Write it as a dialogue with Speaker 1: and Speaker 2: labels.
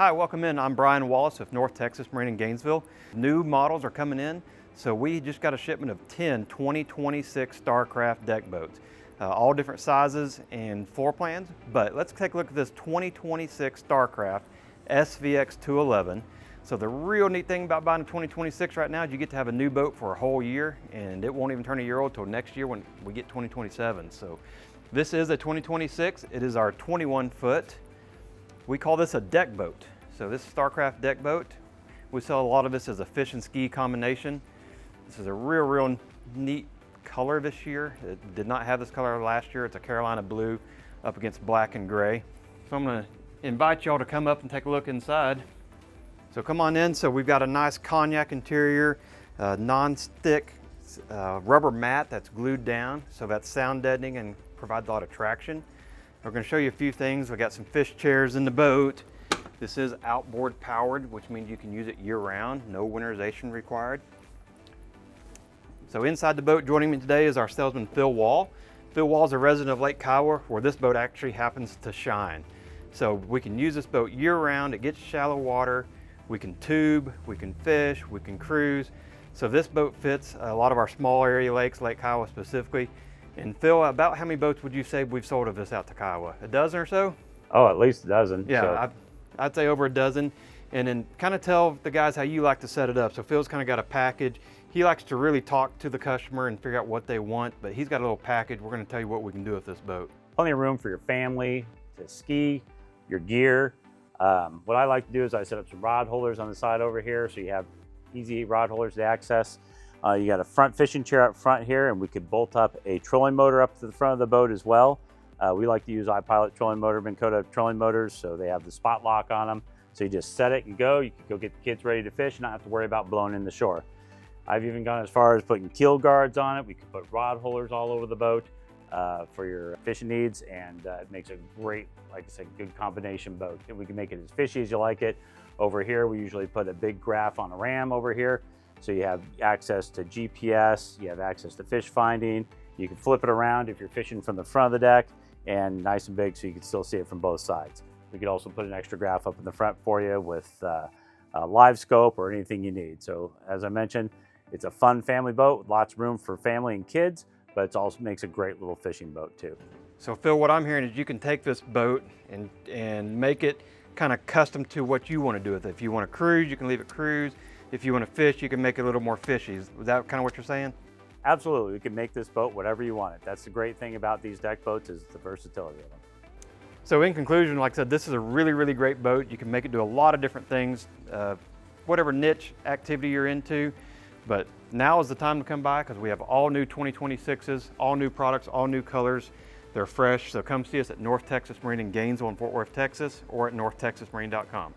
Speaker 1: Hi, welcome in. I'm Brian Wallace of North Texas Marine in Gainesville. New models are coming in, so we just got a shipment of 10 2026 Starcraft deck boats. All different sizes and floor plans, but let's take a look at this 2026 Starcraft SVX 211. So the real neat thing about buying a 2026 right now is you get to have a new boat for a whole year, and it won't even turn a year old till next year when we get 2027. So this is a 2026. It is our 21-foot. We call this a deck boat. So this Starcraft deck boat, we sell a lot of this as a fish and ski combination. This is a real neat color this year. It did not have this color last year. It's a Carolina blue up against black and gray. So I'm gonna invite y'all to come up and take a look inside. So come on in. So we've got a nice cognac interior, non-stick rubber mat that's glued down, so that's sound deadening and provides a lot of traction. We're going to show you a few things. We got some fish chairs in the boat. This is outboard powered, which means you can use it year round, no winterization required. So inside the boat, joining me today is our salesman Phil Wall. Phil Wall is a resident of Lake Kiowa, where this boat actually happens to shine. So we can use this boat year round. It gets shallow water. We can tube, we can fish, we can cruise. So this boat fits a lot of our small area lakes, Lake Kiowa specifically. And Phil, about how many boats would you say we've sold of this out to Kiowa? A dozen or so?
Speaker 2: Oh, at least a dozen.
Speaker 1: Yeah,
Speaker 2: so.
Speaker 1: I'd say over a dozen. And then kind of tell the guys how you like to set it up. So Phil's kind of got a package. He likes to really talk to the customer and figure out what they want, but he's got a little package. We're going to tell you what we can do with this boat.
Speaker 2: Plenty of room for your family to ski, your gear. What I like to do is I set up some rod holders on the side over here, so you have easy rod holders to access. You got a front fishing chair up front here, and we could bolt up a trolling motor up to the front of the boat as well. We like to use iPilot trolling motor, Minn Kota trolling motors, so they have the spot lock on them. So you just set it and go. You can go get the kids ready to fish and not have to worry about blowing in the shore. I've even gone as far as putting keel guards on it. We can put rod holders all over the boat for your fishing needs, and it makes a great, like I said, good combination boat. And we can make it as fishy as you like it. Over here, we usually put a big graph on a ram over here. So you have access to GPS, you have access to fish finding. You can flip it around if you're fishing from the front of the deck, and nice and big so you can still see it from both sides. We could also put an extra graph up in the front for you with a live scope or anything you need. So as I mentioned, it's a fun family boat with lots of room for family and kids, but it also makes a great little fishing boat too.
Speaker 1: So Phil, what I'm hearing is you can take this boat and make it kind of custom to what you want to do with it. If you want to cruise, you can leave it cruise. If you want to fish, you can make it a little more fishy. Is that kind of what you're saying?
Speaker 2: Absolutely, we can make this boat whatever you want it. That's the great thing about these deck boats, is the versatility of them.
Speaker 1: So in conclusion, like I said, this is a really great boat. You can make it do a lot of different things, whatever niche activity you're into. But now is the time to come by, because we have all new 2026s, all new products, all new colors. They're fresh, so come see us at North Texas Marine in Gainesville and Fort Worth, Texas, or at northtexasmarine.com.